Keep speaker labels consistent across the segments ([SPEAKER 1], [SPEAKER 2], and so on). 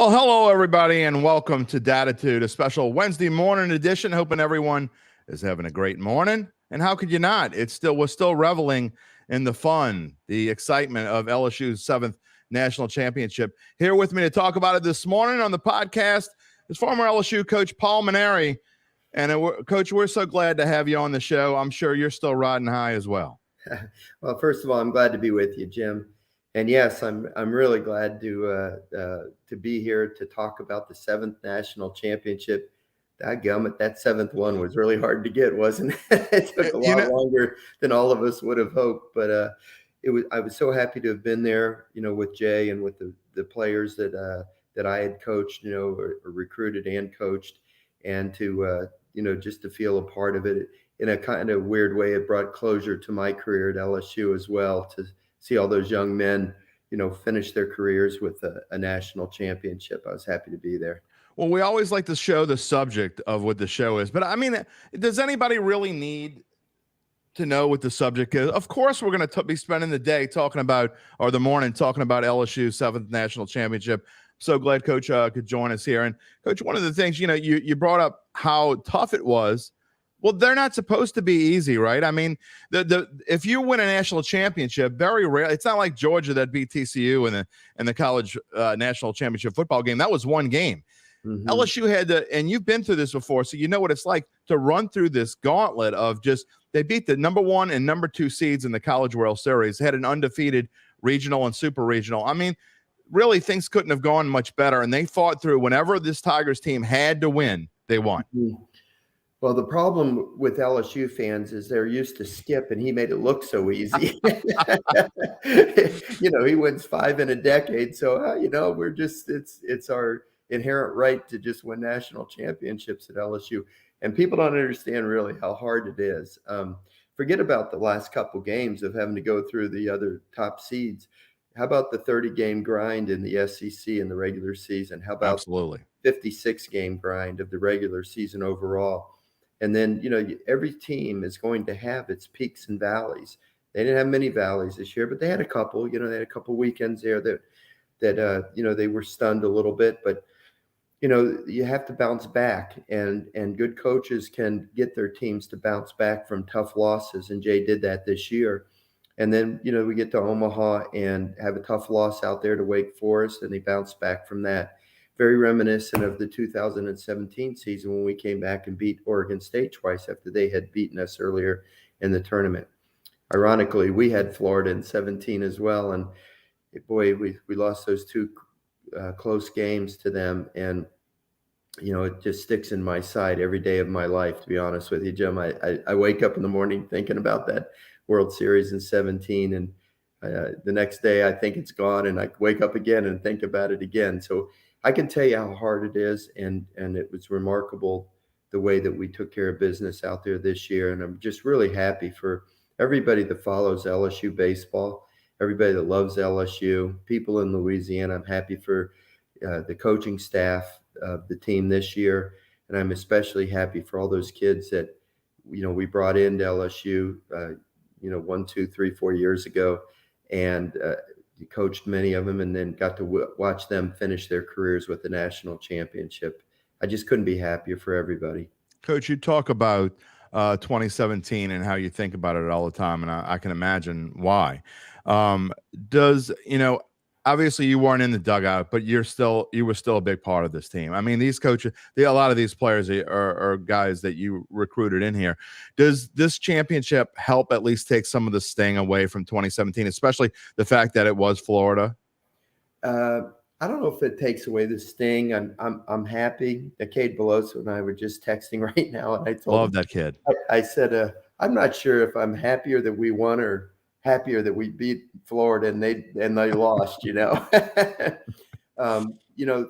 [SPEAKER 1] Well, hello, everybody, and welcome to Dattitude, a special Wednesday morning edition. Hoping everyone is having a great morning. And how could you not? We're still reveling in the fun, the excitement of LSU's 7th national championship. Here with me to talk about it this morning on the podcast is former LSU coach Paul Mainieri. And Coach, we're so glad to have you on the show. I'm sure you're still riding high as well.
[SPEAKER 2] Well, first of all, I'm glad to be with you, Jim. And yes, I'm really glad to be here to talk about the 7th national championship. Dadgummit, that 7th one was really hard to get, wasn't it? It took a lot longer than all of us would have hoped. But I was so happy to have been there, with Jay and with the players that I had coached, or recruited and coached, and to just to feel a part of it in a kind of weird way. It brought closure to my career at LSU as well, to see all those young men, finish their careers with a national championship. I was happy to be there.
[SPEAKER 1] Well, we always like to show the subject of what the show is, but I mean, does anybody really need to know what the subject is? Of course, we're going to be spending the day talking about, or the morning talking about LSU's 7th national championship. So glad Coach could join us here. And Coach, one of the things, you brought up how tough it was. Well, they're not supposed to be easy, right? I mean, if you win a national championship, very rare. It's not like Georgia that beat TCU in the college national championship football game. That was one game. Mm-hmm. LSU had to, and you've been through this before, so you know what it's like to run through this gauntlet of just, they beat the number 1 and number 2 seeds in the College World Series, had an undefeated regional and super regional. I mean, really, things couldn't have gone much better, and they fought through. Whenever this Tigers team had to win, they won.
[SPEAKER 2] Mm-hmm. Well, the problem with LSU fans is they're used to Skip, and he made it look so easy. He wins 5 in a decade. So, it's our inherent right to just win national championships at LSU. And people don't understand really how hard it is. Forget about the last couple games of having to go through the other top seeds. How about the 30-game grind in the SEC in the regular season? How about
[SPEAKER 1] absolutely
[SPEAKER 2] 56-game grind of the regular season overall? And then, every team is going to have its peaks and valleys. They didn't have many valleys this year, but they had a couple. They had a couple weekends there that they were stunned a little bit. But, you have to bounce back, and good coaches can get their teams to bounce back from tough losses. And Jay did that this year. And then, we get to Omaha and have a tough loss out there to Wake Forest, and they bounce back from that. Very reminiscent of the 2017 season when we came back and beat Oregon State twice after they had beaten us earlier in the tournament. Ironically, we had Florida in 17 as well. And boy, we lost those 2 close games to them. And, it just sticks in my side every day of my life, to be honest with you, Jim. I wake up in the morning thinking about that World Series in 17. And the next day I think it's gone, and I wake up again and think about it again. So I can tell you how hard it is, and it was remarkable the way that we took care of business out there this year. And I'm just really happy for everybody that follows LSU baseball, everybody that loves LSU, people in Louisiana. I'm happy for the coaching staff of the team this year, and I'm especially happy for all those kids that we brought into LSU 1, 2, 3, 4 years ago, and coached many of them, and then got to watch them finish their careers with the national championship. I just couldn't be happier for everybody.
[SPEAKER 1] Coach, you talk about 2017 and how you think about it all the time, and I can imagine why. Obviously you weren't in the dugout, but you were still a big part of this team. I mean, these coaches, a lot of these players are guys that you recruited in here. Does this championship help at least take some of the sting away from 2017, especially the fact that it was Florida?
[SPEAKER 2] I don't know if it takes away the sting. I'm happy. Cade Beloso and I were just texting right now, and I told him,
[SPEAKER 1] that kid.
[SPEAKER 2] I said, I'm not sure if I'm happier that we won or happier that we beat Florida and they lost.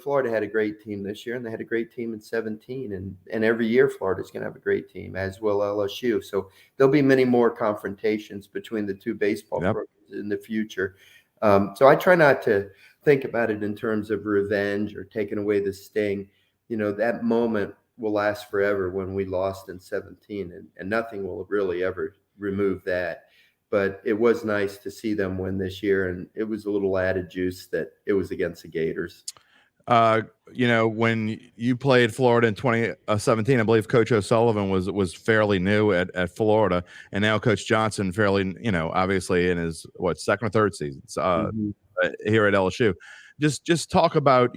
[SPEAKER 2] Florida had a great team this year, and they had a great team in 17, and every year Florida's going to have a great team, as will LSU. So there'll be many more confrontations between the 2 baseball programs in the future. So I try not to think about it in terms of revenge or taking away the sting. That moment will last forever when we lost in 17, and nothing will really ever remove that. But it was nice to see them win this year, and it was a little added juice that it was against the Gators.
[SPEAKER 1] uh, when you played Florida in 2017, I believe Coach O'Sullivan was fairly new at Florida, and now Coach Johnson fairly, obviously in his second or third season
[SPEAKER 2] Mhm.
[SPEAKER 1] here at LSU. Just talk about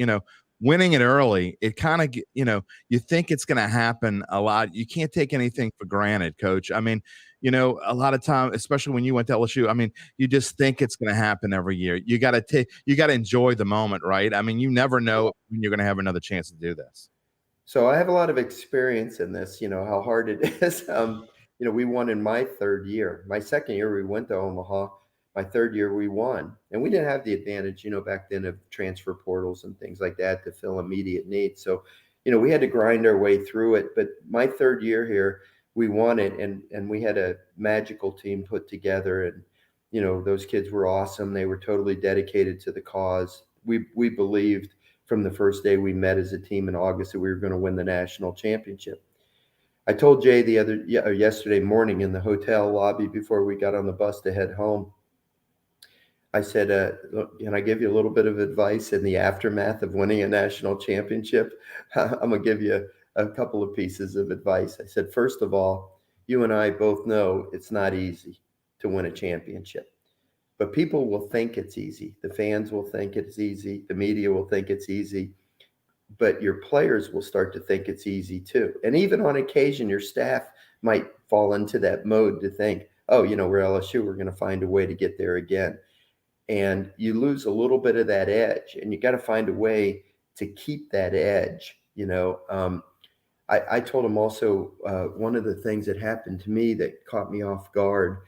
[SPEAKER 1] winning it early. It kind of you think it's going to happen a lot. You can't take anything for granted, Coach. I mean, a lot of time, especially when you went to LSU. I mean, you just think it's going to happen every year. You got to enjoy the moment, right? I mean, you never know when you're going to have another chance to do this.
[SPEAKER 2] So I have a lot of experience in this, how hard it is. We won in my third year. My second year, we went to Omaha. My third year, we won. And we didn't have the advantage, back then of transfer portals and things like that to fill immediate needs. So, we had to grind our way through it. But my third year here, we won it, and we had a magical team put together. And, those kids were awesome. They were totally dedicated to the cause. We believed from the first day we met as a team in August that we were going to win the national championship. I told Jay yesterday morning in the hotel lobby before we got on the bus to head home. I said, look, can I give you a little bit of advice in the aftermath of winning a national championship? I'm going to give you a couple of pieces of advice. I said, first of all, you and I both know it's not easy to win a championship. But people will think it's easy. The fans will think it's easy. The media will think it's easy. But your players will start to think it's easy too. And even on occasion, your staff might fall into that mode to think, oh, we're LSU, we're going to find a way to get there again. And you lose a little bit of that edge, and you got to find a way to keep that edge. I told him also one of the things that happened to me that caught me off guard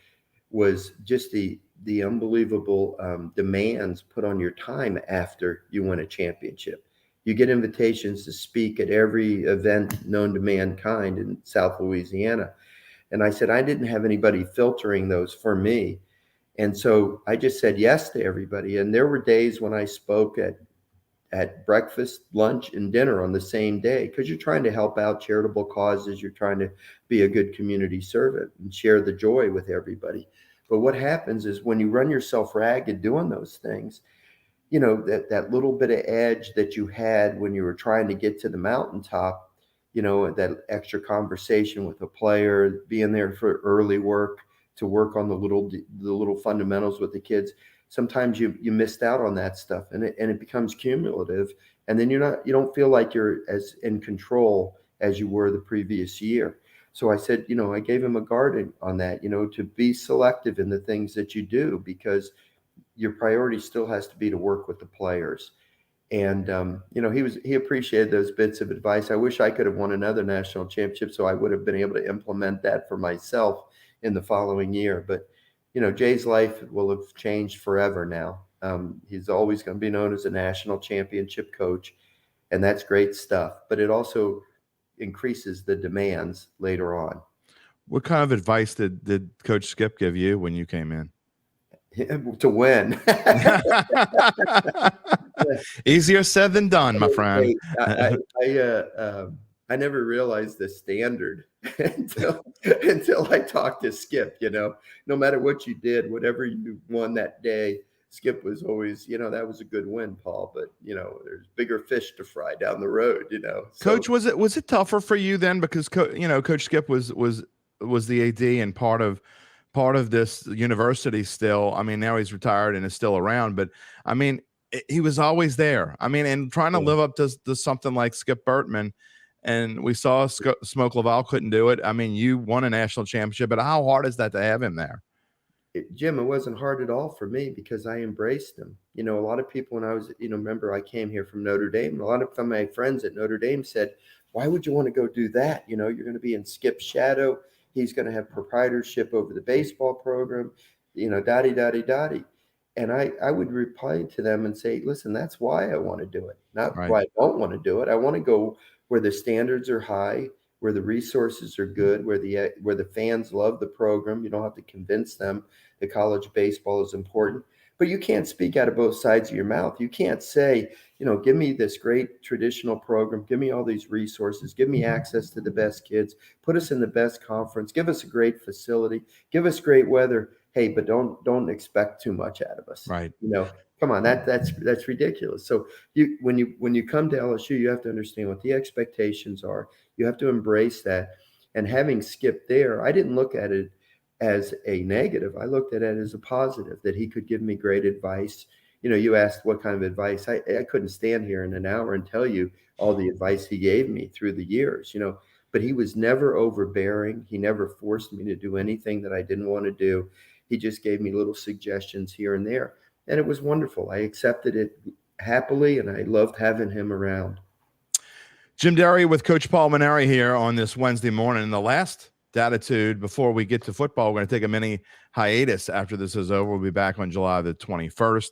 [SPEAKER 2] was just the unbelievable demands put on your time after you win a championship. You get invitations to speak at every event known to mankind in South Louisiana. And I said, I didn't have anybody filtering those for me. And so I just said yes to everybody. And there were days when I spoke at breakfast, lunch, and dinner on the same day, because you're trying to help out charitable causes. You're trying to be a good community servant and share the joy with everybody. But what happens is when you run yourself ragged doing those things, that little bit of edge that you had when you were trying to get to the mountaintop, that extra conversation with a player, being there for early work, to work on the little fundamentals with the kids. Sometimes you missed out on that stuff, and it becomes cumulative, and then you don't feel like you're as in control as you were the previous year. So I said, I gave him a guard on that, to be selective in the things that you do, because your priority still has to be to work with the players. And he appreciated those bits of advice. I wish I could have won another national championship, so I would have been able to implement that for myself in the following year. But Jay's life will have changed forever now. He's always going to be known as a national championship coach, and that's great stuff. But it also increases the demands later on.
[SPEAKER 1] What kind of advice did Coach Skip give you when you came in?
[SPEAKER 2] To win.
[SPEAKER 1] Easier said than done, my friend.
[SPEAKER 2] I never realized the standard until I talked to Skip. No matter what you did, whatever you won that day, Skip was always, that was a good win, Paul. But there's bigger fish to fry down the road. So,
[SPEAKER 1] Coach, was it tougher for you then, because Coach Skip was the AD and part of this university still. I mean, now he's retired and is still around, but I mean, he was always there. I mean, and trying to live up to something like Skip Bertman, and we saw Smoke Laval couldn't do it. I mean, you won a national championship, but how hard is that to have him there?
[SPEAKER 2] Jim, it wasn't hard at all for me because I embraced him. A lot of people when I was, remember I came here from Notre Dame, and a lot of my friends at Notre Dame said, why would you want to go do that? You're going to be in Skip's shadow. He's going to have proprietorship over the baseball program, dotty. And I would reply to them and say, listen, that's why I want to do it, not
[SPEAKER 1] Right.
[SPEAKER 2] why I don't want to do it. I want to go where the standards are high, where the resources are good, where the fans love the program. You don't have to convince them that college baseball is important. But you can't speak out of both sides of your mouth. You can't say, give me this great traditional program, give me all these resources, give me access to the best kids, put us in the best conference, give us a great facility, give us great weather. hey, but don't expect too much out of us.
[SPEAKER 1] Right.
[SPEAKER 2] Come on, that's ridiculous. So when you come to LSU, you have to understand what the expectations are. You have to embrace that. And having skipped there, I didn't look at it as a negative. I looked at it as a positive, that he could give me great advice. You asked what kind of advice. I couldn't stand here in an hour and tell you all the advice he gave me through the years, but he was never overbearing. He never forced me to do anything that I didn't want to do. He just gave me little suggestions here and there. And it was wonderful. I accepted it happily, and I loved having him around.
[SPEAKER 1] Jim Derry with Coach Paul Mainieri here on this Wednesday morning. The last Dattitude before we get to football. We're going to take a mini hiatus after this is over. We'll be back on July the 21st.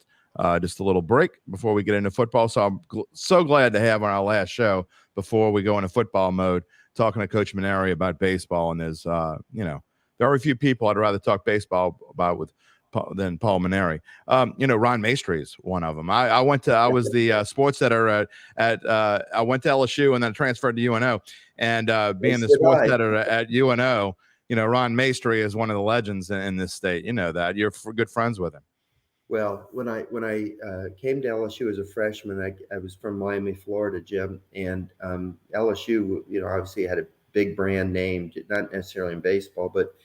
[SPEAKER 1] Just a little break before we get into football. So I'm so glad to have on our last show before we go into football mode, talking to Coach Mainieri about baseball. And there's, very few people I'd rather talk baseball about than Paul Mainieri. Ron Maestri is one of them. I was the sports editor I went to LSU and then transferred to UNO. And being the sports editor at UNO, Ron Maestri is one of the legends in this state. You know that. You're good friends with him.
[SPEAKER 2] Well, when I came to LSU as a freshman, I was from Miami, Florida, Jim, and LSU, obviously had a big brand name, not necessarily in baseball, but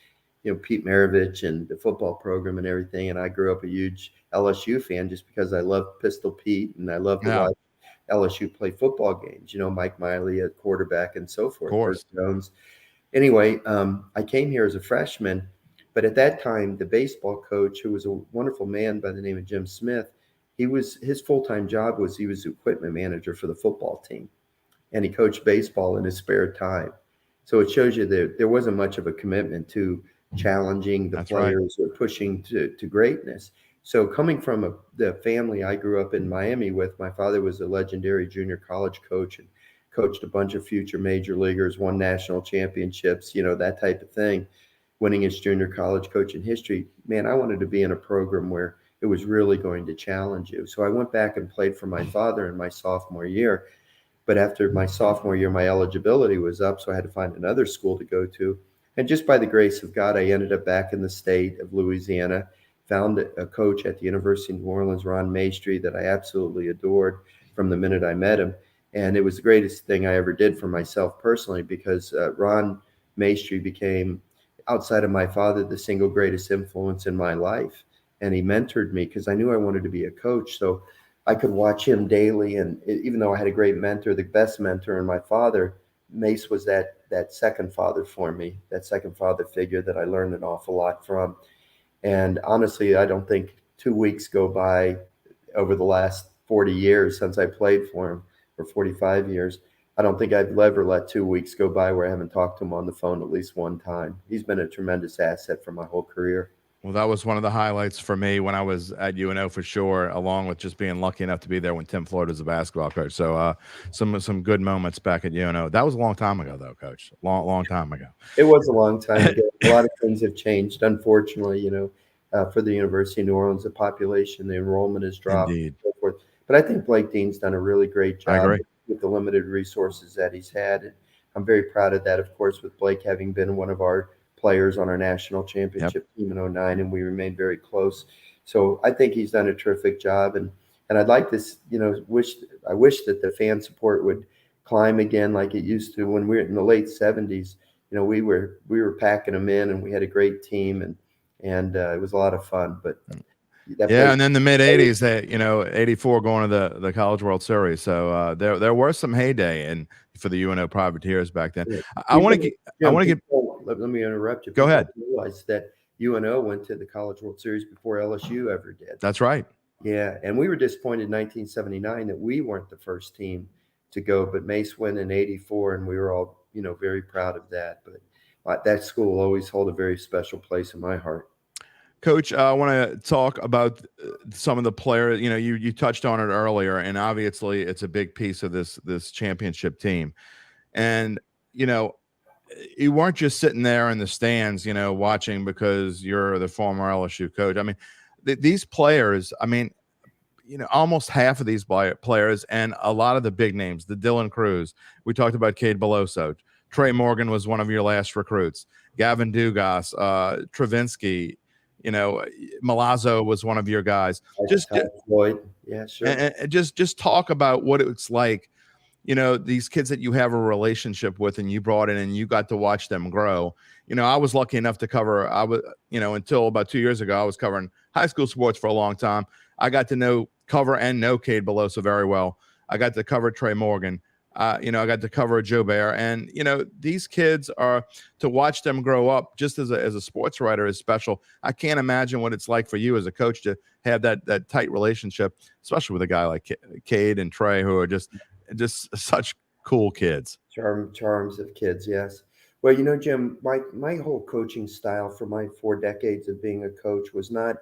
[SPEAKER 2] Pete Maravich and the football program and everything. And I grew up a huge LSU fan just because I loved Pistol Pete and I loved to watch LSU play football games. Mike Miley at quarterback and so forth.
[SPEAKER 1] Of course.
[SPEAKER 2] Jones. Anyway, I came here as a freshman. But at that time, the baseball coach, who was a wonderful man by the name of Jim Smith, his full-time job was he was equipment manager for the football team, and he coached baseball in his spare time. So it shows you that there wasn't much of a commitment to challenging the players or pushing to greatness. So coming from the family I grew up in Miami with, my father was a legendary junior college coach and coached a bunch of future major leaguers, won national championships, that type of thing. Winning his junior college coaching history, man, I wanted to be in a program where it was really going to challenge you. So I went back and played for my father in my sophomore year. But after my sophomore year, my eligibility was up, so I had to find another school to go to. And just by the grace of God, I ended up back in the state of Louisiana, found a coach at the University of New Orleans, Ron Maestri, that I absolutely adored from the minute I met him. And it was the greatest thing I ever did for myself personally, because Ron Maestri became, outside of my father, the single greatest influence in my life. And he mentored me because I knew I wanted to be a coach. So I could watch him daily. And even though I had a great mentor, the best mentor in my father, Mace was that second father for me, that second father figure that I learned an awful lot from. And honestly, I don't think 2 weeks go by over the last 40 years since I played for him, or 45 years. I don't think I've ever let 2 weeks go by where I haven't talked to him on the phone at least one time. He's been a tremendous asset for my whole career.
[SPEAKER 1] Well, that was one of the highlights for me when I was at UNO for sure, along with just being lucky enough to be there when Tim Floyd was a basketball coach. So some good moments back at UNO. That was a long time ago, though, Coach. Long time ago.
[SPEAKER 2] It was a long time ago. A lot of things have changed, unfortunately, for the University of New Orleans, the population, the enrollment has dropped.
[SPEAKER 1] Indeed.
[SPEAKER 2] And so forth. But I think Blake Dean's done a really great job.
[SPEAKER 1] I agree.
[SPEAKER 2] With the limited resources that he's had. And I'm very proud of that, of course, with Blake having been one of our players on our national championship team in 2009, and we remained very close. So I think he's done a terrific job. And I'd like this, I wish that the fan support would climb again like it used to when we were in the late 70s. We were packing them in, and we had a great team, and it was a lot of fun. But
[SPEAKER 1] and then the mid 80s, 84 going to the College World Series. So there were some heyday for the UNO Privateers back then. I want to get.
[SPEAKER 2] Let me interrupt you.
[SPEAKER 1] Go ahead.
[SPEAKER 2] Realize that UNO went to the College World Series before LSU ever did.
[SPEAKER 1] That's right.
[SPEAKER 2] Yeah, and we were disappointed in 1979 that we weren't the first team to go, but Mace went in 84, and we were all very proud of that. But that school will always hold a very special place in my heart.
[SPEAKER 1] Coach, I want to talk about some of the players. You touched on it earlier, and obviously it's a big piece of this championship team. And you weren't just sitting there in the stands, watching because you're the former LSU coach. I mean, these players. I mean, almost half of these players, and a lot of the big names, the Dylan Cruz. We talked about Cade Beloso. Trey Morgan was one of your last recruits. Gavin Dugas, Travinsky. Milazzo was one of your guys. Just
[SPEAKER 2] Floyd. Yeah, sure.
[SPEAKER 1] and just talk about what it's like, these kids that you have a relationship with and you brought in and you got to watch them grow. I was lucky enough to cover, until about 2 years ago, I was covering high school sports for a long time. I got to cover Cade Beloso very well. I got to cover Trey Morgan. I got to cover Joe Bear, and these kids to watch them grow up just as a sports writer is special. I can't imagine what it's like for you as a coach to have that tight relationship, especially with a guy like Cade and Trey, who are just such cool kids.
[SPEAKER 2] Charms of kids, yes. Well, Jim, my whole coaching style for my 4 decades of being a coach was not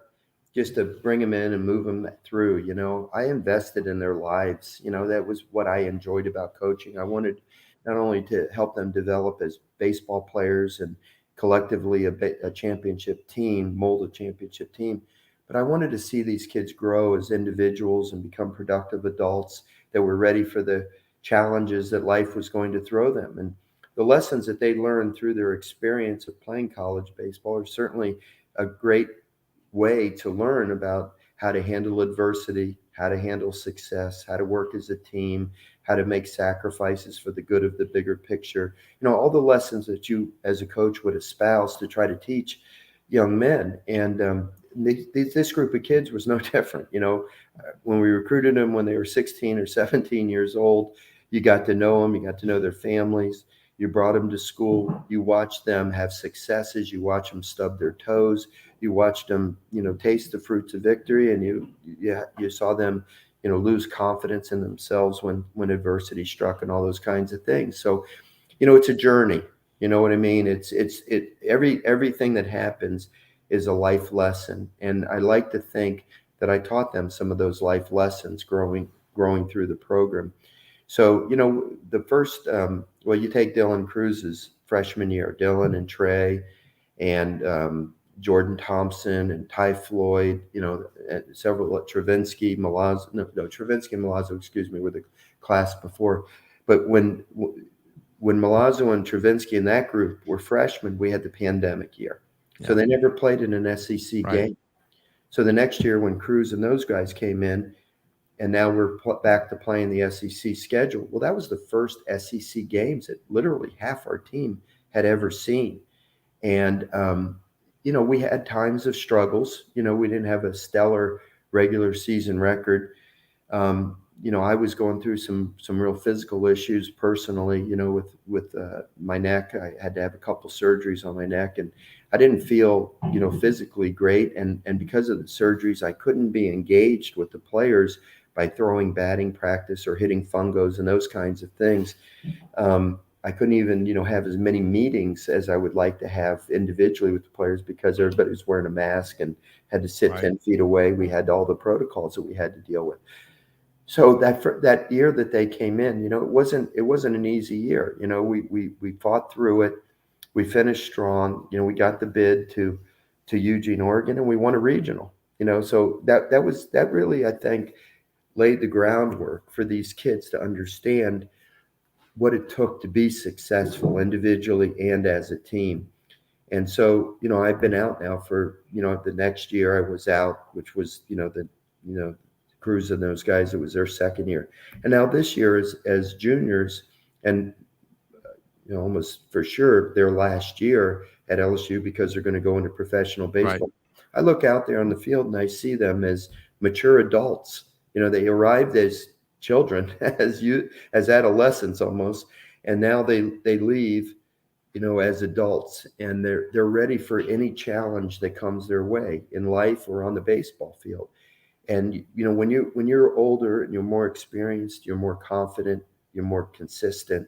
[SPEAKER 2] just to bring them in and move them through. I invested in their lives. That was what I enjoyed about coaching. I wanted not only to help them develop as baseball players and collectively a championship team, mold a championship team, but I wanted to see these kids grow as individuals and become productive adults that were ready for the challenges that life was going to throw them. And the lessons that they learned through their experience of playing college baseball are certainly a great way to learn about how to handle adversity, how to handle success, how to work as a team, how to make sacrifices for the good of the bigger picture. All the lessons that you as a coach would espouse to try to teach young men. And this group of kids was no different. When we recruited them when they were 16 or 17 years old, you got to know them, you got to know their families. You brought them to school. You watched them have successes. You watched them stub their toes. You watched them, taste the fruits of victory, and you saw them, lose confidence in themselves when adversity struck and all those kinds of things. So, it's a journey. You know what I mean? Everything that happens is a life lesson, and I like to think that I taught them some of those life lessons growing through the program. So, the first, you take Dylan Cruz's freshman year, Dylan and Trey and Jordan Thompson and Ty Floyd, several, Travinsky, Milazzo, excuse me, were the class before. But when Milazzo and Travinsky and that group were freshmen, we had the pandemic year. Yeah. So they never played in an SEC game. So the next year when Cruz and those guys came in, and now we're back to playing the SEC schedule. Well, that was the first SEC games that literally half our team had ever seen. And, we had times of struggles. We didn't have a stellar regular season record. I was going through some real physical issues personally, with my neck. I had to have a couple surgeries on my neck, and I didn't feel, physically great. And because of the surgeries, I couldn't be engaged with the players by throwing batting practice or hitting fungos and those kinds of things. I couldn't even, have as many meetings as I would like to have individually with the players because everybody was wearing a mask and had to sit 10 feet away. We had all the protocols that we had to deal with. So that year that they came in, it wasn't an easy year. We fought through it. We finished strong. We got the bid to Eugene, Oregon, and we won a regional. So that really, I think, laid the groundwork for these kids to understand what it took to be successful individually and as a team. And so, I've been out now for, the next year I was out, which was, Cruz and those guys, it was their second year. And now this year as juniors and, almost for sure their last year at LSU because they're going to go into professional baseball. Right. I look out there on the field and I see them as mature adults. They arrived as children, as adolescents almost, and now they leave, as adults, and they're ready for any challenge that comes their way in life or on the baseball field. And when you're older and you're more experienced, you're more confident, you're more consistent,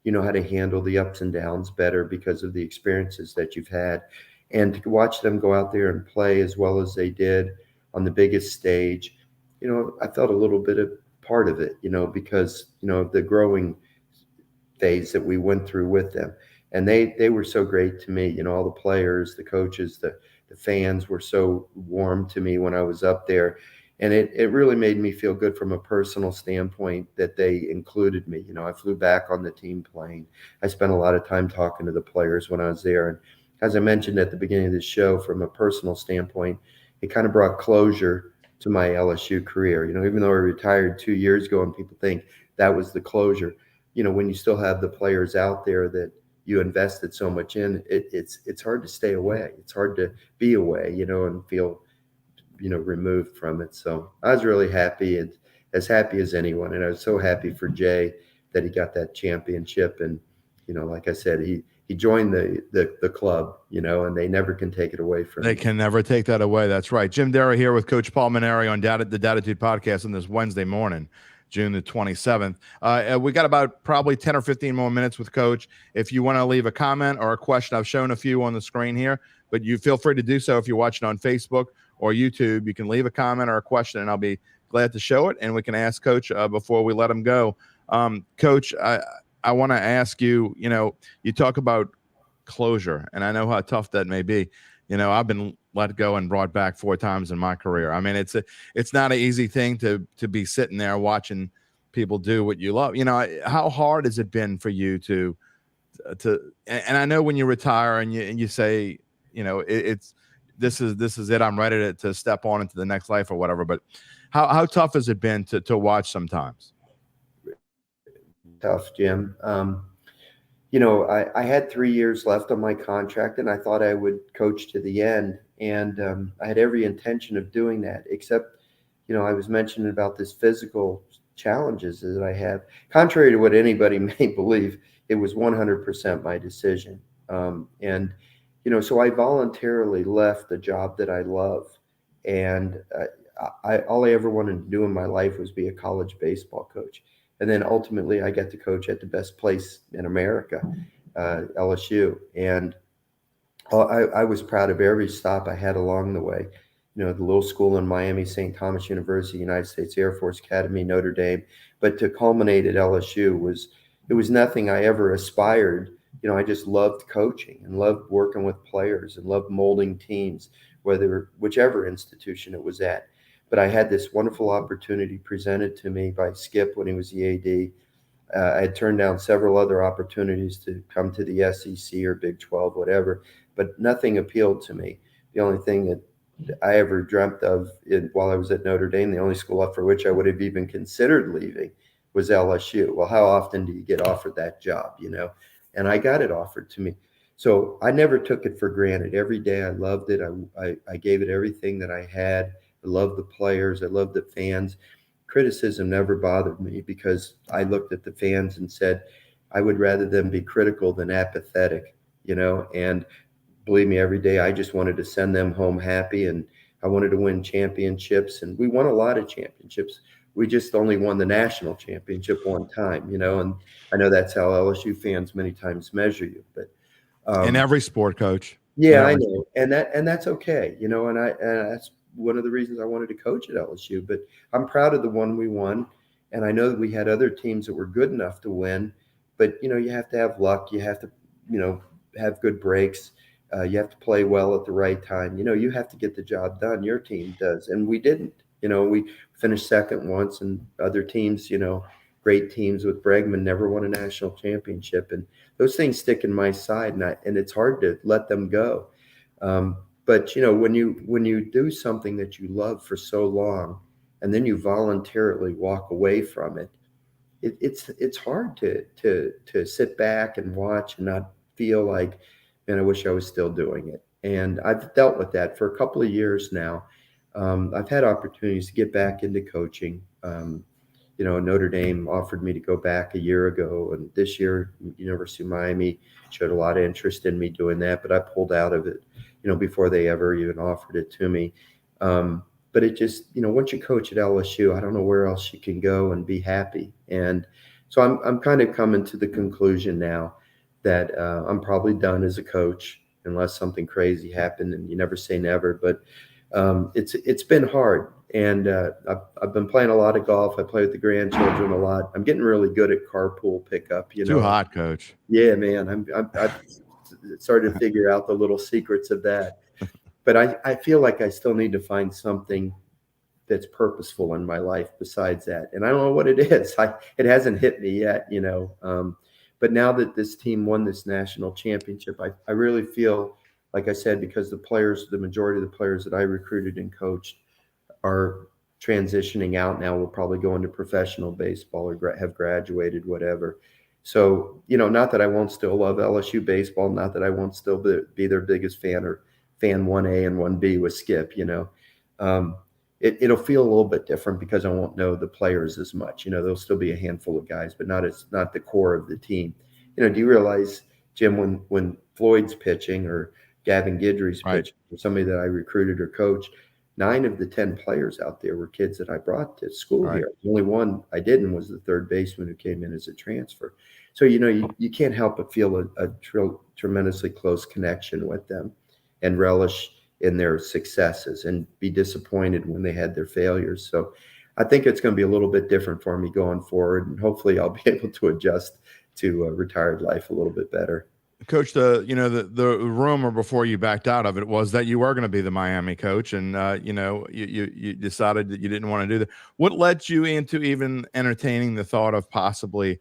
[SPEAKER 2] you know how to handle the ups and downs better because of the experiences that you've had. And to watch them go out there and play as well as they did on the biggest stage, I felt a little bit of part of it, because, the growing phase that we went through with them. And they were so great to me, all the players, the coaches, the fans were so warm to me when I was up there. And it really made me feel good from a personal standpoint that they included me. I flew back on the team plane. I spent a lot of time talking to the players when I was there. as I mentioned at the beginning of the show, from a personal standpoint, it kind of brought closure to my LSU career. Even though I retired 2 years ago and people think that was the closure, when you still have the players out there that you invested so much in, it's hard to stay away. It's hard to be away, and feel, removed from it. So I was really happy, and as happy as anyone. And I was so happy for Jay that he got that championship. And, like I said, he joined the club, and they never can take it away from
[SPEAKER 1] They
[SPEAKER 2] him.
[SPEAKER 1] can never take that away. That's right. Jim Derry here with Coach Paul Mainieri on the Dattitude podcast on this Wednesday morning, June the 27th. We got about probably 10 or 15 more minutes with Coach. If you want to leave a comment or a question, I've shown a few on the screen here, but you feel free to do so. If you're watching on Facebook or YouTube, you can leave a comment or a question, and I'll be glad to show it, and we can ask Coach before we let him go. Coach, I want to ask you, you talk about closure, and I know how tough that may be. I've been let go and brought back 4 times in my career. I mean, it's not an easy thing to be sitting there watching people do what you love. How hard has it been for you to and I know when you retire and you say, this is it, I'm ready to step on into the next life or whatever, but how tough has it been to watch sometimes?
[SPEAKER 2] Tough, Jim. I had 3 years left on my contract, and I thought I would coach to the end. And I had every intention of doing that, except, I was mentioning about this physical challenges that I have. Contrary to what anybody may believe, it was 100% my decision. So I voluntarily left the job that I love. And all I ever wanted to do in my life was be a college baseball coach. And then ultimately I got to coach at the best place in America, LSU. And I was proud of every stop I had along the way. The little school in Miami, St. Thomas University, United States Air Force Academy, Notre Dame. But to culminate at LSU was nothing I ever aspired. I just loved coaching and loved working with players and loved molding teams, whichever institution it was at. But I had this wonderful opportunity presented to me by Skip when he was the AD. I had turned down several other opportunities to come to the SEC or Big 12, whatever, but nothing appealed to me. The only thing that I ever dreamt of while I was at Notre Dame, the only school for which I would have even considered leaving, was LSU. Well, how often do you get offered that job, And I got it offered to me. So I never took it for granted. Every day I loved it. I gave it everything that I had. I love the players. I love the fans. Criticism never bothered me because I looked at the fans and said, I would rather them be critical than apathetic, and believe me, every day I just wanted to send them home happy, and I wanted to win championships. And we won a lot of championships. We just only won the national championship one time, and I know that's how LSU fans many times measure you, but
[SPEAKER 1] In every sport, Coach.
[SPEAKER 2] yeah, I know. And that's okay, and that's one of the reasons I wanted to coach at LSU. But I'm proud of the one we won. And I know that we had other teams that were good enough to win. But, you have to have luck. You have to, have good breaks. You have to play well at the right time. You have to get the job done. Your team does. And we didn't. We finished second once, and other teams, great teams with Bregman never won a national championship. And those things stick in my side, and it's hard to let them go. But when you do something that you love for so long, and then you voluntarily walk away from it, it's hard to sit back and watch and not feel like, man, I wish I was still doing it. And I've dealt with that for a couple of years now. I've had opportunities to get back into coaching. Notre Dame offered me to go back a year ago, and this year, University of Miami showed a lot of interest in me doing that, but I pulled out of it, before they ever even offered it to me. But it just, once you coach at LSU, I don't know where else you can go and be happy. And so I'm kind of coming to the conclusion now that I'm probably done as a coach unless something crazy happened, and you never say never. But it's been hard. And I've been playing a lot of golf. I play with the grandchildren a lot. I'm getting really good at carpool pickup.
[SPEAKER 1] Too hot, Coach.
[SPEAKER 2] Yeah, man. I've started to figure out the little secrets of that. But I feel like I still need to find something that's purposeful in my life besides that. And I don't know what it is. It hasn't hit me yet, But now that this team won this national championship, I really feel like I said, because the majority of the players that I recruited and coached are transitioning out now, will probably go into professional baseball or have graduated, whatever. So, not that I won't still love LSU baseball, not that I won't still be their biggest fan or fan 1A and 1B with Skip. Um, it'll feel a little bit different because I won't know the players as much. There'll still be a handful of guys, but not the core of the team. Do you realize, Jim, when Floyd's pitching or Gavin Guidry's
[SPEAKER 1] Right.
[SPEAKER 2] pitching, or somebody that I recruited or coached, 9 of the 10 players out there were kids that I brought to school
[SPEAKER 1] Right.
[SPEAKER 2] here. The only one I didn't was the third baseman who came in as a transfer. So, you can't help but feel a tremendously close connection with them and relish in their successes and be disappointed when they had their failures. So I think it's going to be a little bit different for me going forward, and hopefully I'll be able to adjust to retired life a little bit better.
[SPEAKER 1] Coach, the rumor before you backed out of it was that you were going to be the Miami coach, and you decided that you didn't want to do that. What led you into even entertaining the thought of possibly,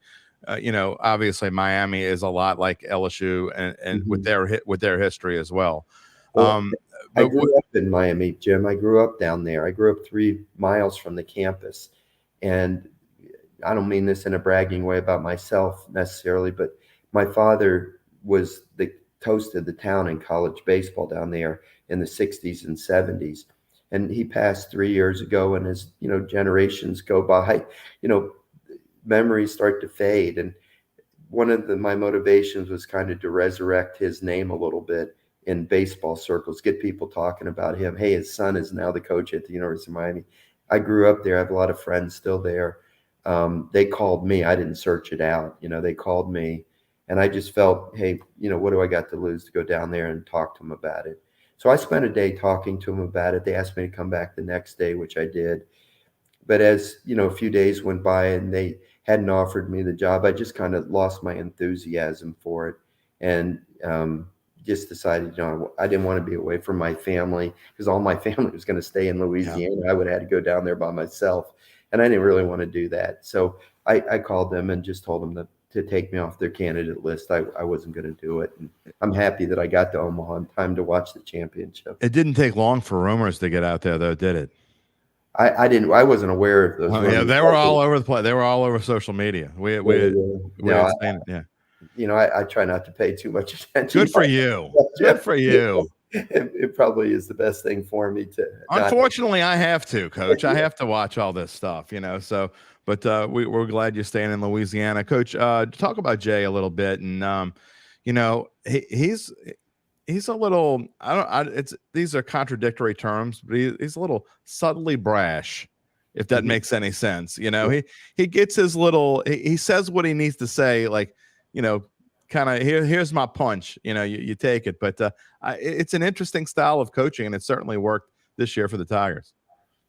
[SPEAKER 1] obviously Miami is a lot like LSU and with their history as well.
[SPEAKER 2] Well, I grew up in Miami, Jim. I grew up down there. I grew up 3 miles from the campus, and I don't mean this in a bragging way about myself necessarily, but my father was the toast of the town in college baseball down there in the 60s and 70s. And he passed 3 years ago, and as, generations go by, memories start to fade. And one of my motivations was kind of to resurrect his name a little bit in baseball circles, get people talking about him. Hey, his son is now the coach at the University of Miami. I grew up there. I have a lot of friends still there. They called me. I didn't search it out. They called me. And I just felt, hey, what do I got to lose to go down there and talk to them about it? So I spent a day talking to them about it. They asked me to come back the next day, which I did. But as, a few days went by and they hadn't offered me the job, I just kind of lost my enthusiasm for it. And just decided, I didn't want to be away from my family because all my family was going to stay in Louisiana. Yeah. I would have had to go down there by myself. And I didn't really want to do that. So I called them and just told them that to take me off their candidate list. I wasn't going to do it. And I'm happy that I got to Omaha in time to watch the championship.
[SPEAKER 1] It didn't take long for rumors to get out there, though, did it?
[SPEAKER 2] I wasn't aware of those.
[SPEAKER 1] Oh, yeah, they were all over the place. They were all over social media.
[SPEAKER 2] I try not to pay too much attention.
[SPEAKER 1] Good for you. Good for you.
[SPEAKER 2] It probably is the best thing for me to.
[SPEAKER 1] Unfortunately, I have to, Coach. I have to watch all this stuff, So, but we're glad you're staying in Louisiana, Coach. Talk about Jay a little bit, and he's a little. These are contradictory terms, but he's a little subtly brash, if that makes any sense. He gets his little. He says what he needs to say, like kind of here's my punch. You take it, but it's an interesting style of coaching, and it certainly worked this year for the Tigers.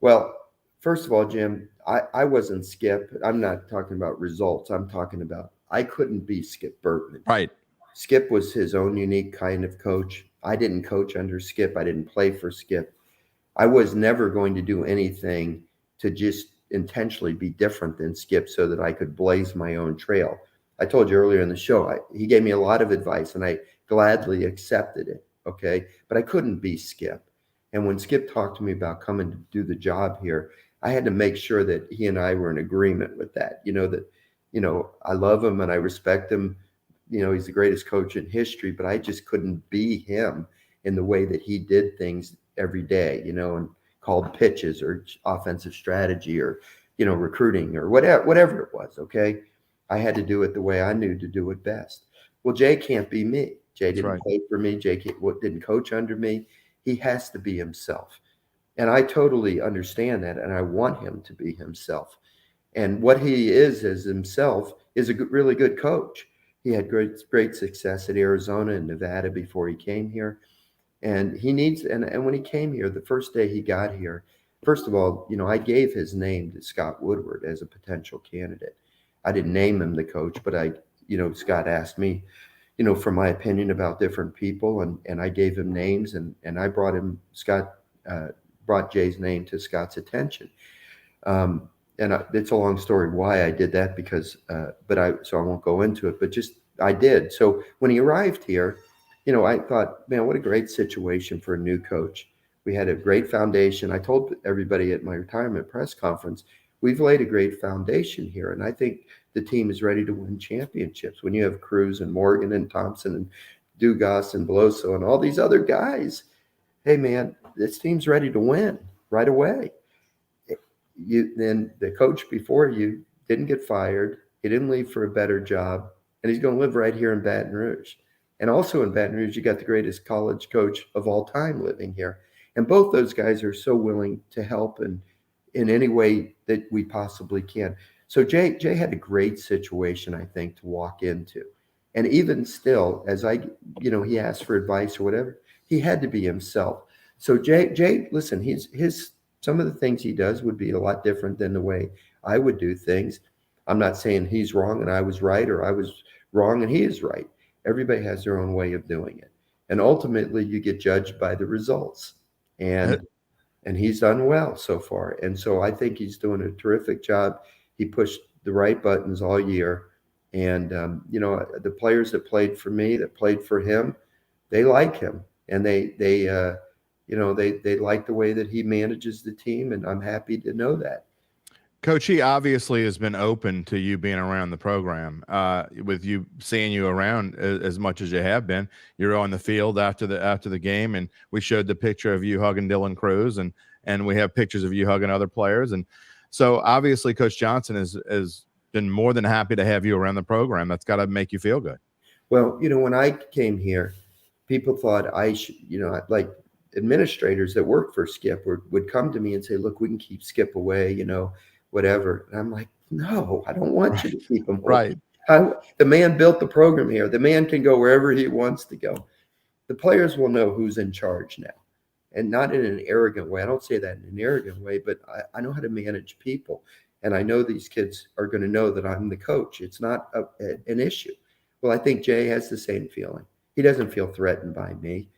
[SPEAKER 2] Well, first of all, Jim, I wasn't Skip. I'm not talking about results. I'm talking about I couldn't be Skip Bertman.
[SPEAKER 1] Right.
[SPEAKER 2] Skip was his own unique kind of coach. I didn't coach under Skip. I didn't play for Skip. I was never going to do anything to just intentionally be different than Skip so that I could blaze my own trail. I told you earlier in the show, he gave me a lot of advice and I gladly accepted it. Okay. But I couldn't be Skip. And when Skip talked to me about coming to do the job here, I had to make sure that he and I were in agreement with that. I love him and I respect him. He's the greatest coach in history, but I just couldn't be him in the way that he did things every day, and called pitches or offensive strategy or, recruiting or whatever it was. Okay. I had to do it the way I knew to do it best. Well, Jay can't be me. Jay didn't play for me. Jay didn't coach under me. He has to be himself. And I totally understand that. And I want him to be himself. And what he is as himself is a really good coach. He had great success at Arizona and Nevada before he came here. And he needs, and when he came here, the first day he got here, first of all, I gave his name to Scott Woodward as a potential candidate. I didn't name him the coach, but Scott asked me, for my opinion about different people, and I gave him names, and I brought Jay's name to Scott's attention. It's a long story why I did that so I won't go into it, but just I did. So when he arrived here, I thought, man, what a great situation for a new coach. We had a great foundation. I told everybody at my retirement press conference, we've laid a great foundation here. And I think the team is ready to win championships. When you have Cruz and Morgan and Thompson and Dugas and Beloso and all these other guys, hey, man, this team's ready to win right away. Then the coach before you didn't get fired. He didn't leave for a better job. And he's going to live right here in Baton Rouge. And also in Baton Rouge, you got the greatest college coach of all time living here. And both those guys are so willing to help and in any way that we possibly can. So Jay had a great situation, I think, to walk into. And even still, as he asked for advice or whatever, he had to be himself. So Jay, listen, his some of the things he does would be a lot different than the way I would do things. I'm not saying he's wrong and I was right, or I was wrong and he is right. Everybody has their own way of doing it. And ultimately you get judged by the results. And he's done well so far. And so I think he's doing a terrific job. He pushed the right buttons all year. And, the players that played for me, that played for him, they like him. And they like the way that he manages the team. And I'm happy to know that.
[SPEAKER 1] Coach, he obviously has been open to you being around the program, with you seeing you around as much as you have been. You're on the field after the game, and we showed the picture of you hugging Dylan Cruz, and we have pictures of you hugging other players. And so obviously Coach Johnson has been more than happy to have you around the program. That's got to make you feel good. Well,
[SPEAKER 2] when I came here, people thought I should, like administrators that work for Skip would come to me and say, look, we can keep Skip away, whatever. And I'm like, no, I don't want you to keep him away.
[SPEAKER 1] Right.
[SPEAKER 2] The man built the program here. The man can go wherever he wants to go. The players will know who's in charge now, and not in an arrogant way. I don't say that in an arrogant way, but I know how to manage people. And I know these kids are going to know that I'm the coach. It's not an issue. Well, I think Jay has the same feeling. He doesn't feel threatened by me.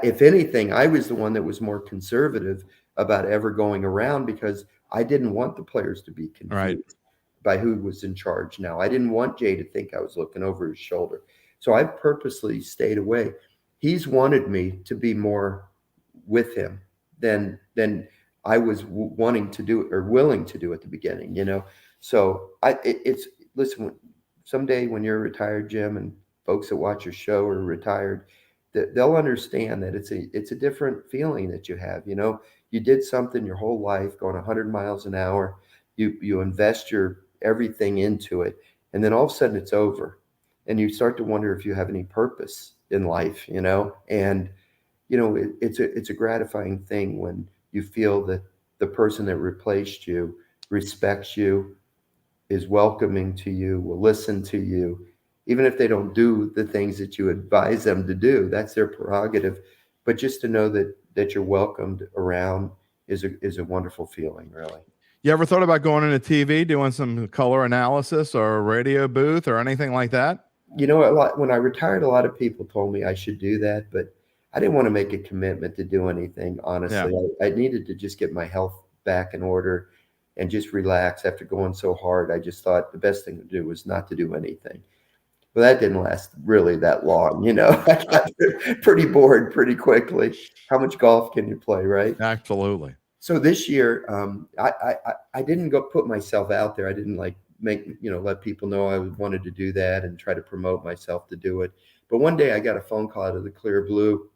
[SPEAKER 2] If anything, I was the one that was more conservative about ever going around, because I didn't want the players to be confused by who was in charge now. I didn't want Jay to think I was looking over his shoulder. So I purposely stayed away. He's wanted me to be more with him than I was wanting to do or willing to do at the beginning, So listen, someday when you're retired, Jim, and folks that watch your show are retired, they'll understand that it's a different feeling that you have. You did something your whole life, going 100 miles an hour. You invest your everything into it, and then all of a sudden it's over, and you start to wonder if you have any purpose in life. And it's a gratifying thing when you feel that the person that replaced you respects you, is welcoming to you, will listen to you, even if they don't do the things that you advise them to do. That's their prerogative. But just to know that you're welcomed around is a wonderful feeling, really.
[SPEAKER 1] You ever thought about going into TV, doing some color analysis or a radio booth or anything like that?
[SPEAKER 2] When I retired, a lot of people told me I should do that, but I didn't want to make a commitment to do anything, honestly. Yeah. I needed to just get my health back in order and just relax after going so hard. I just thought the best thing to do was not to do anything. Well, that didn't last really that long. I got pretty bored pretty quickly. How much golf can you play, right?
[SPEAKER 1] Absolutely.
[SPEAKER 2] So this year, I didn't go put myself out there. I didn't let people know I wanted to do that and try to promote myself to do it. But one day I got a phone call out of the clear blue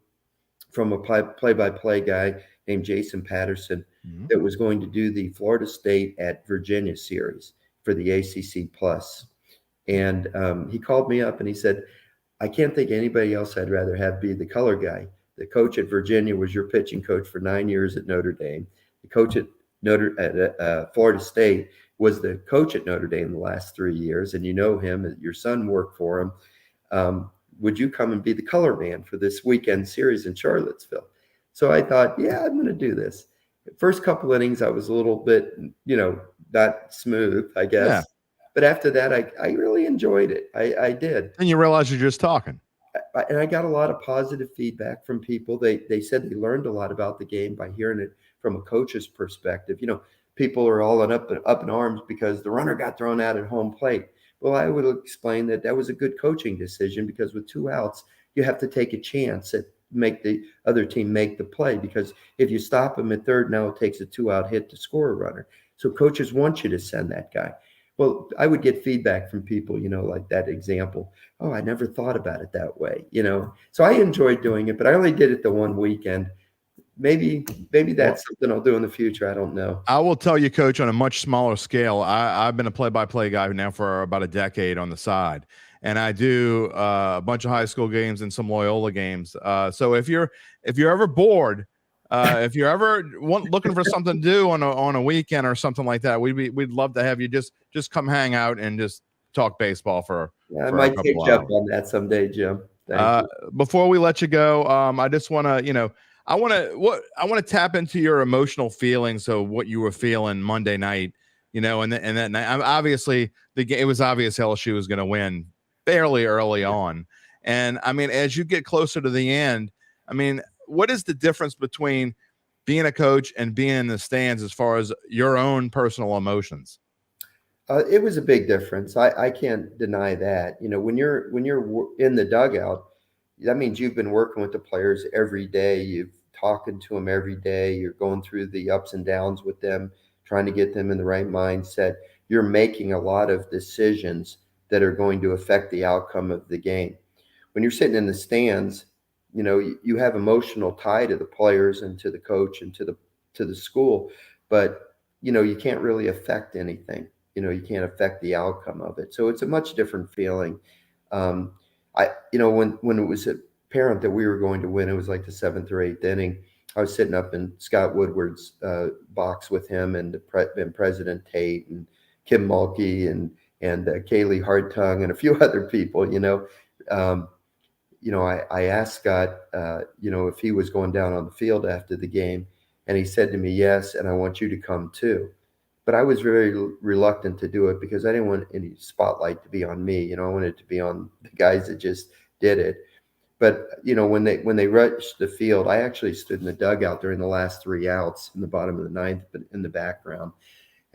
[SPEAKER 2] from a play-by-play guy named Jason Patterson that was going to do the Florida State at Virginia series for the ACC Plus. And he called me up and he said, I can't think of anybody else I'd rather have be the color guy. The coach at Virginia was your pitching coach for 9 years at Notre Dame. The coach at Florida State was the coach at Notre Dame the last 3 years, and you know him. Your son worked for him. Would you come and be the color man for this weekend series in Charlottesville? So I thought, yeah, I'm going to do this. The first couple innings, I was a little bit, not smooth, I guess. Yeah. But after that, I really enjoyed it. I did.
[SPEAKER 1] And you realize you're just talking.
[SPEAKER 2] And I got a lot of positive feedback from people. They said they learned a lot about the game by hearing it from a coach's perspective. People are all up in arms because the runner got thrown out at home plate. Well, I would explain that was a good coaching decision, because with 2 outs, you have to take a chance at make the other team make the play, because if you stop them at third, now it takes a 2-out hit to score a runner. So coaches want you to send that guy. Well, I would get feedback from people, like that example. Oh, I never thought about it that way, So I enjoyed doing it, but I only did it the one weekend. Maybe that's something I'll do in the future. I don't know.
[SPEAKER 1] I will tell you, Coach, on a much smaller scale, I've been a play-by-play guy now for about a decade on the side, and I do a bunch of high school games and some Loyola games. So if you're ever bored, if you're ever looking for something to do on a weekend or something like that, we'd love to have you just come hang out and just talk baseball for
[SPEAKER 2] I
[SPEAKER 1] for
[SPEAKER 2] might
[SPEAKER 1] a
[SPEAKER 2] take
[SPEAKER 1] couple
[SPEAKER 2] you up
[SPEAKER 1] hours.
[SPEAKER 2] on that someday, Jim. Thank you.
[SPEAKER 1] Before we let you go, I just want to, I want to tap into your emotional feelings of what you were feeling Monday night, and that night. Obviously, it was obvious LSU was going to win fairly early on, and I mean, as you get closer to the end, I mean, what is the difference between being a coach and being in the stands as far as your own personal emotions?
[SPEAKER 2] It was a big difference. I can't deny that. When you're in the dugout, that means you've been working with the players every day. You've talking to them every day. You're going through the ups and downs with them, trying to get them in the right mindset. You're making a lot of decisions that are going to affect the outcome of the game. When you're sitting in the stands, you have emotional tie to the players and to the coach and to the school, but you can't really affect anything. You can't affect the outcome of it. So it's a much different feeling. When it was apparent that we were going to win, it was like the 7th or 8th inning. I was sitting up in Scott Woodward's box with him and President Tate and Kim Mulkey and Kaylee Hartung and a few other people. I asked Scott, if he was going down on the field after the game, and he said to me, yes, and I want you to come too. But I was very reluctant to do it because I didn't want any spotlight to be on me. I wanted it to be on the guys that just did it. But when they rushed the field, I actually stood in the dugout during the last 3 outs in the bottom of the 9th, but in the background.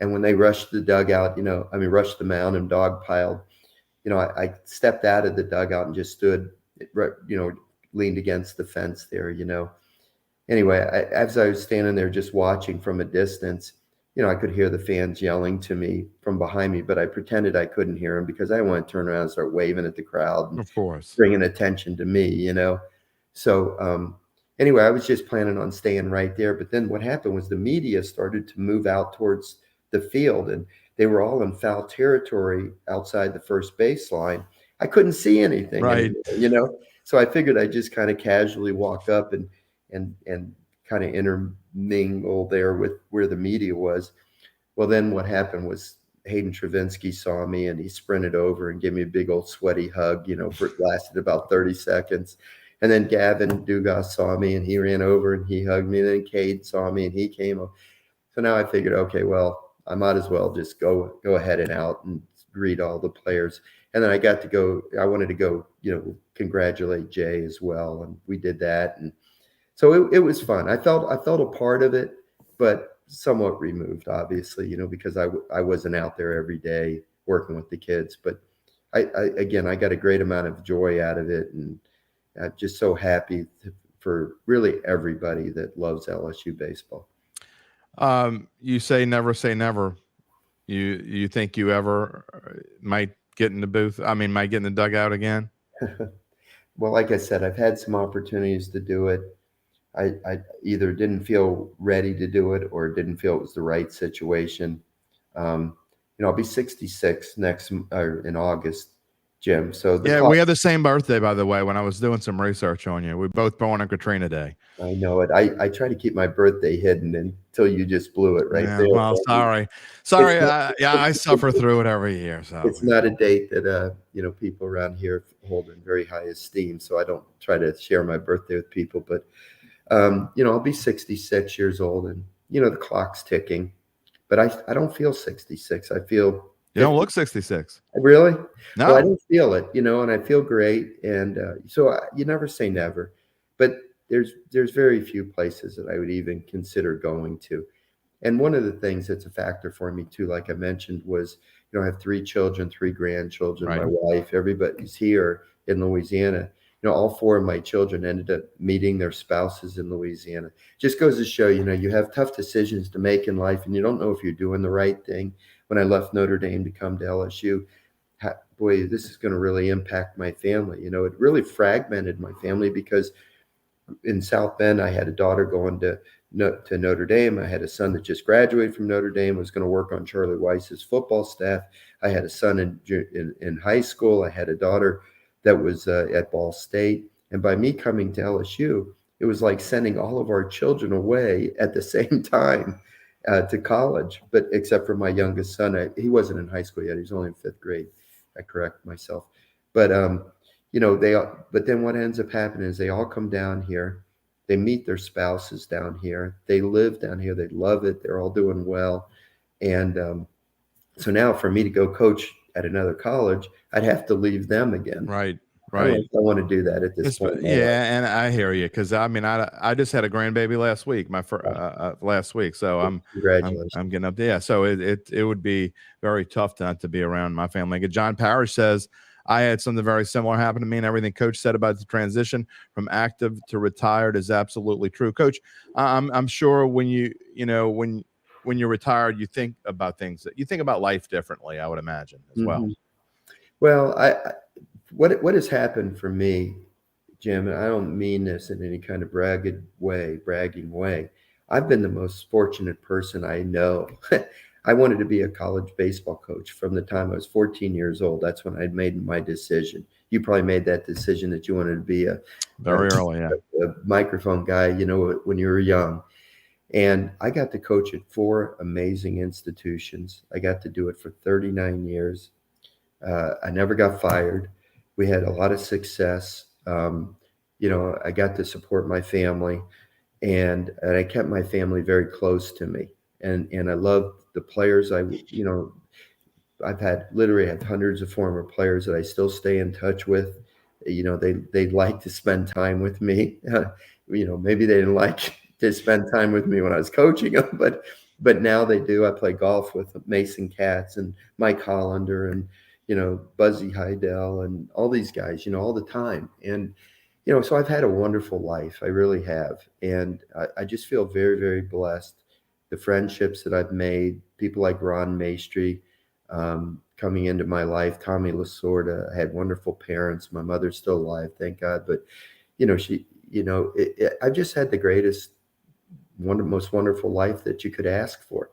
[SPEAKER 2] And when they rushed the dugout, rushed the mound and dogpiled, I stepped out of the dugout and just stood, leaned against the fence there. Anyway, as I was standing there just watching from a distance, I could hear the fans yelling to me from behind me, but I pretended I couldn't hear them because I didn't want to turn around and start waving at the crowd and
[SPEAKER 1] Of course,
[SPEAKER 2] bringing attention to me, So anyway, I was just planning on staying right there. But then what happened was the media started to move out towards the field, and they were all in foul territory outside the first baseline. I couldn't see anything,
[SPEAKER 1] right?
[SPEAKER 2] anymore, So I figured I'd just kind of casually walk up and kind of intermingle there with where the media was. Well, then what happened was Hayden Travinsky saw me and he sprinted over and gave me a big old sweaty hug, for it lasted about 30 seconds. And then Gavin Dugas saw me and he ran over and he hugged me. And then Cade saw me and he came up. So now I figured, okay, well, I might as well just go ahead and out and greet all the players. And then I wanted to go, congratulate Jay as well. And we did that. And so it was fun. I felt a part of it, but somewhat removed, obviously, because I wasn't out there every day working with the kids. But I got a great amount of joy out of it, and I'm just so happy for really everybody that loves LSU baseball.
[SPEAKER 1] You say never. You think you ever might get in the booth? I mean, might get in the dugout again?
[SPEAKER 2] Well, like I said, I've had some opportunities to do it. I either didn't feel ready to do it or didn't feel it was the right situation. I'll be 66 in August, Jim. So
[SPEAKER 1] we have the same birthday, by the way. When I was doing some research on you, we both born on Katrina Day.
[SPEAKER 2] I know it. I try to keep my birthday hidden until you just blew it right there.
[SPEAKER 1] Well, sorry. I suffer through it every year. So
[SPEAKER 2] it's not a date that people around here hold in very high esteem. So I don't try to share my birthday with people. But I'll be 66 years old, and the clock's ticking. But I don't feel 66. I feel
[SPEAKER 1] you don't look 66.
[SPEAKER 2] Really?
[SPEAKER 1] No.
[SPEAKER 2] Well, I don't feel it, and I feel great. And so you never say never. But there's very few places that I would even consider going to. And one of the things that's a factor for me too, like I mentioned, was I have 3 children, 3 grandchildren,
[SPEAKER 1] right.
[SPEAKER 2] My wife, everybody's here in Louisiana. all four of my children ended up meeting their spouses in Louisiana. Just goes to show, you have tough decisions to make in life, and you don't know if you're doing the right thing. When I left Notre Dame to come to LSU, boy, this is going to really impact my family. It really fragmented my family because in South Bend, I had a daughter going to Notre Dame. I had a son that just graduated from Notre Dame, was going to work on Charlie Weiss's football staff. I had a son in high school. I had a daughter that was at Ball State. And by me coming to LSU, it was like sending all of our children away at the same time to college. But except for my youngest son, he wasn't in high school yet. He was only in fifth grade. I correct myself. But but then what ends up happening is they all come down here. They meet their spouses down here. They live down here. They love it. They're all doing well. And so now for me to go coach at another college, I'd have to leave them again.
[SPEAKER 1] Right.
[SPEAKER 2] I don't know if I want to do that at this point.
[SPEAKER 1] Yeah, and I hear you because I just had a grandbaby last week, last week, so I'm getting up there. Yeah, so it would be very tough not to be around my family. John Parrish says I had something very similar happen to me, and everything Coach said about the transition from active to retired is absolutely true. Coach, I'm sure when when you're retired, you think about life differently. I would imagine as well.
[SPEAKER 2] Well, what has happened for me, Jim, and I don't mean this in any kind of bragging way. I've been the most fortunate person I know. I wanted to be a college baseball coach from the time I was 14 years old. That's when I'd made my decision. You probably made that decision that you wanted to be a microphone guy, when you were young. And I got to coach at 4 amazing institutions. I got to do it for 39 years. I never got fired. We had a lot of success. I got to support my family, and I kept my family very close to me. And I loved the players. I've literally had hundreds of former players that I still stay in touch with. They like to spend time with me. Maybe they didn't like to spend time with me when I was coaching them, but now they do. I play golf with Mason Katz and Mike Hollander and Buzzy Heidel and all these guys, all the time. And, so I've had a wonderful life. I really have. And I just feel very, very blessed. The friendships that I've made, people like Ron Maestri coming into my life, Tommy Lasorda. I had wonderful parents. My mother's still alive, thank God. But, I've just had the greatest, most wonderful life that you could ask for.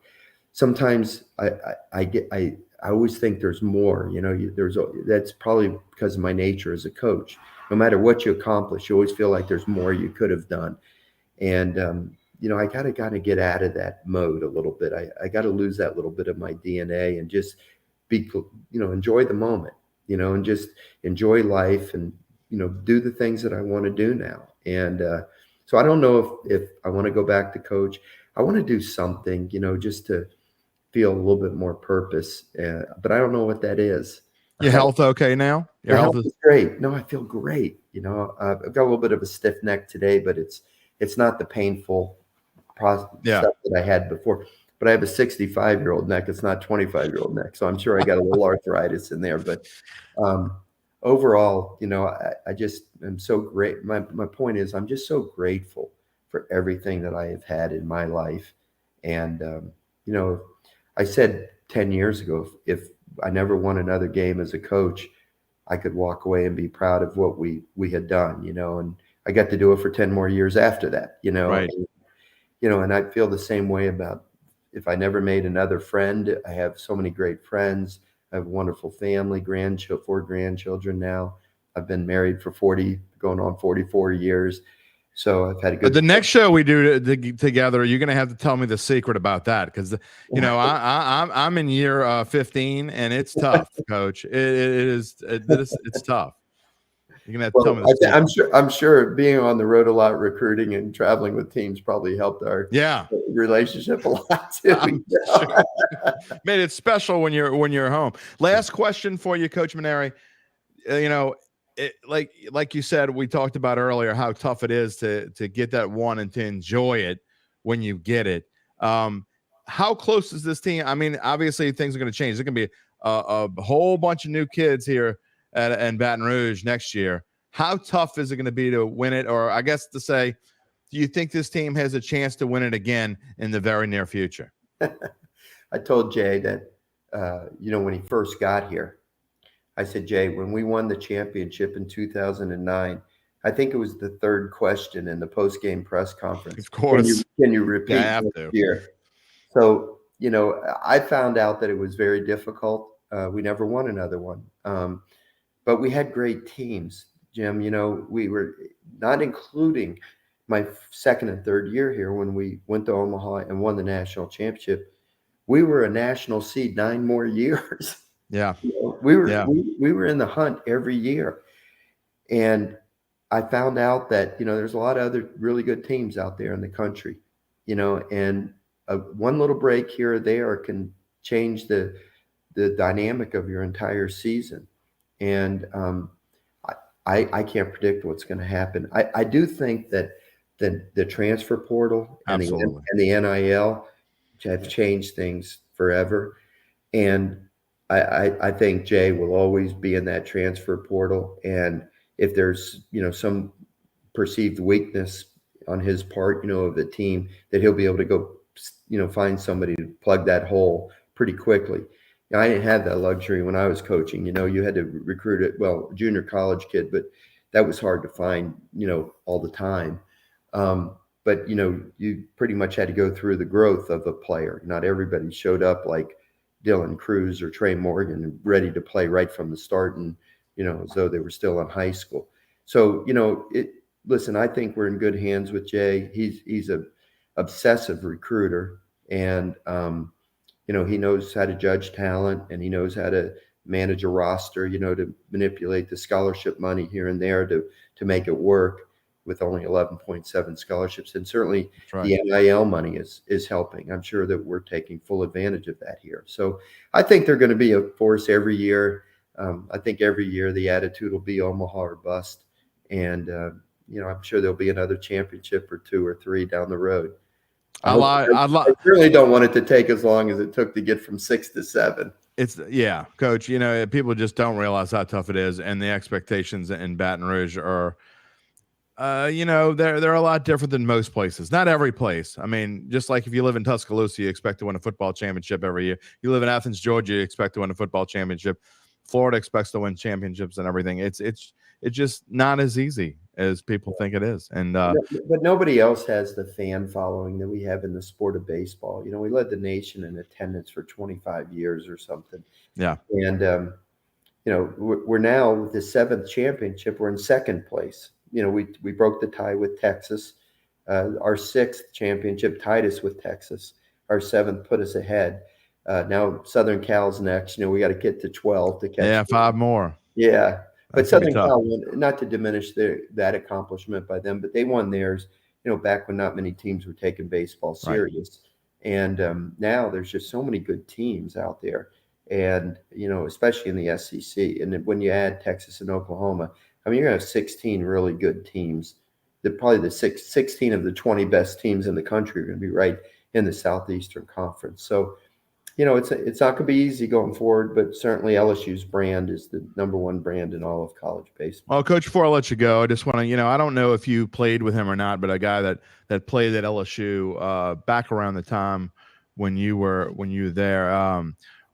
[SPEAKER 2] Sometimes I always think there's more, that's probably because of my nature as a coach. No matter what you accomplish, you always feel like there's more you could have done. And, I got to get out of that mode a little bit. I got to lose that little bit of my DNA and just enjoy the moment, and just enjoy life and, do the things that I want to do now. And, so I don't know if I want to go back to coach. I want to do something, just to feel a little bit more purpose, but I don't know what that is.
[SPEAKER 1] Your health okay now?
[SPEAKER 2] Your health is great. No, I feel great. I've got a little bit of a stiff neck today, but it's not the painful stuff that I had before. But I have a 65-year-old neck. It's not 25-year-old neck, so I'm sure I got a little arthritis in there. But overall, I just am so great. My point is, I'm just so grateful for everything that I have had in my life. And I said 10 years ago, if I never won another game as a coach, I could walk away and be proud of what we had done, and I got to do it for 10 more years after that,
[SPEAKER 1] Right.
[SPEAKER 2] And I feel the same way about if I never made another friend. I have so many great friends. I have a wonderful family, 4 grandchildren now. I've been married for going on 44 years. So I've had a good.
[SPEAKER 1] The next show we do together, you're going to have to tell me the secret about that because I'm in year 15 and it's tough, Coach. It's tough. You're going to have to tell me the secret.
[SPEAKER 2] I'm sure being on the road a lot, recruiting and traveling with teams probably helped our relationship a lot too.
[SPEAKER 1] Sure. Made it special when you're home. Last question for you, Coach Mainieri. Like you said, we talked about earlier how tough it is to get that one and to enjoy it when you get it. How close is this team? I mean, obviously things are going to change. There's going to be a whole bunch of new kids here in Baton Rouge next year. how tough is it going to be to win it? Or I guess to say, do you think this team has a chance to win it again in the very near future?
[SPEAKER 2] I told Jay that, when he first got here, I said, Jay, when we won the championship in 2009, I think it was the third question in the post-game press conference.
[SPEAKER 1] Of course.
[SPEAKER 2] Can you repeat
[SPEAKER 1] I have
[SPEAKER 2] next
[SPEAKER 1] to.
[SPEAKER 2] year? So, I found out that it was very difficult. We never won another one. But we had great teams, Jim. We were not including my second and third year here when we went to Omaha and won the national championship. We were a national seed 9 more years.
[SPEAKER 1] Yeah.
[SPEAKER 2] We were in the hunt every year. And I found out that, there's a lot of other really good teams out there in the country, and one little break here or there can change the dynamic of your entire season. And I can't predict what's going to happen. I do think that the transfer portal and the NIL have changed things forever. And I think Jay will always be in that transfer portal. And if there's, some perceived weakness on his part, of the team, that he'll be able to go, find somebody to plug that hole pretty quickly. I didn't have that luxury when I was coaching. You had to recruit a junior college kid, but that was hard to find, all the time. But, you pretty much had to go through the growth of a player. Not everybody showed up like Dylan Cruz or Trey Morgan ready to play right from the start and, as though they were still in high school. So, listen, I think we're in good hands with Jay. He's a obsessive recruiter, and, he knows how to judge talent, and he knows how to manage a roster, to manipulate the scholarship money here and there to make it work with only 11.7 scholarships. And certainly the NIL money is helping. I'm sure that we're taking full advantage of that here. So I think they're going to be a force every year. I think every year the attitude will be Omaha or bust. And, I'm sure there'll be another championship or 2 or 3 down the road. I really don't want it to take as long as it took to get from 6 to 7.
[SPEAKER 1] Coach, people just don't realize how tough it is. And the expectations in Baton Rouge are, they're a lot different than most places. Not every place. I mean, just like if you live in Tuscaloosa, you expect to win a football championship every year. You live in Athens, Georgia, you expect to win a football championship. Florida expects to win championships and everything. It's just not as easy as people think it is. And
[SPEAKER 2] but nobody else has the fan following that we have in the sport of baseball. We led the nation in attendance for 25 years or something.
[SPEAKER 1] Yeah.
[SPEAKER 2] And we're now with the 7th championship. We're in 2nd place. We broke the tie with Texas. Our 6th championship tied us with Texas. Our 7th put us ahead. Now Southern Cal's next. We got to get to 12 to catch.
[SPEAKER 1] Yeah, 5 more.
[SPEAKER 2] Yeah. But Southern Cal won, not to diminish that accomplishment by them, but they won theirs, back when not many teams were taking baseball serious. Right. And now there's just so many good teams out there. And, especially in the SEC. And when you add Texas and Oklahoma, you're going to have 16 really good teams. Probably the 16 of the 20 best teams in the country are going to be right in the Southeastern Conference. So, it's not going to be easy going forward, but certainly LSU's brand is the #1 brand in all of college baseball.
[SPEAKER 1] Well, Coach, before I let you go, I just want to, I don't know if you played with him or not, but a guy that played at LSU back around the time when you were there,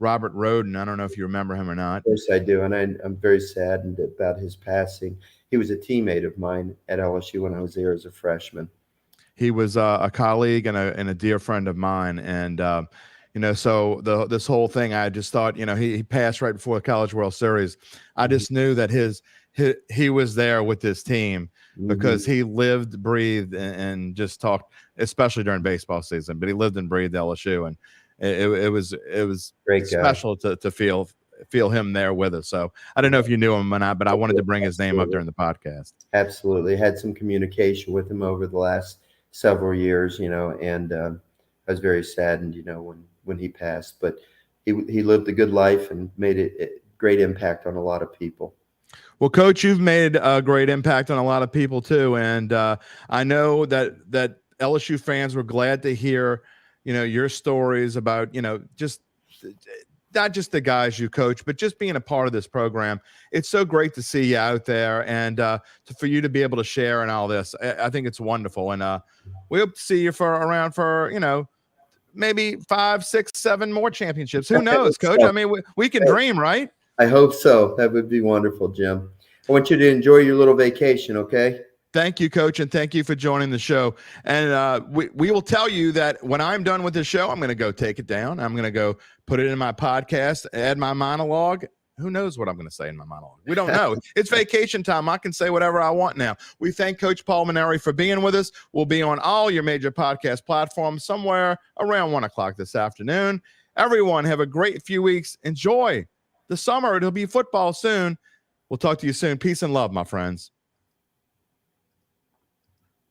[SPEAKER 1] Robert Roden. I don't know if you remember him or not.
[SPEAKER 2] Of course I do, and I'm very saddened about his passing. He was a teammate of mine at LSU when I was there as a freshman.
[SPEAKER 1] He was a colleague and a dear friend of mine, and so this whole thing, I just thought, he passed right before the College World Series. I just knew that he was there with this team because he lived, breathed, and just talked, especially during baseball season. But he lived and breathed LSU, and it was
[SPEAKER 2] great
[SPEAKER 1] special to feel him there with us. So I don't know if you knew him or not, but I wanted to bring his name up during the podcast.
[SPEAKER 2] Absolutely, had some communication with him over the last several years, and I was very saddened, when he passed, but he lived a good life and made a great impact on a lot of people.
[SPEAKER 1] Well, Coach, you've made a great impact on a lot of people too. And I know that LSU fans were glad to hear, your stories about, just not just the guys you coach, but just being a part of this program. It's so great to see you out there and for you to be able to share and all this. I think it's wonderful. And we hope to see you around for, maybe 5, 6, 7 more championships. Who knows, Coach?
[SPEAKER 2] So.
[SPEAKER 1] I mean, we can dream, right?
[SPEAKER 2] I hope so. That would be wonderful, Jim. I want you to enjoy your little vacation, okay?
[SPEAKER 1] Thank you, Coach, and thank you for joining the show. And we will tell you that when I'm done with the show, I'm going to go take it down. I'm going to go put it in my podcast, add my monologue. Who knows what I'm going to say in my monologue? We don't know. It's vacation time. I can say whatever I want now. We thank Coach Paul Mainieri for being with us. We'll be on all your major podcast platforms somewhere around 1 o'clock this afternoon. Everyone, have a great few weeks. Enjoy the summer. It'll be football soon. We'll talk to you soon. Peace and love, my friends.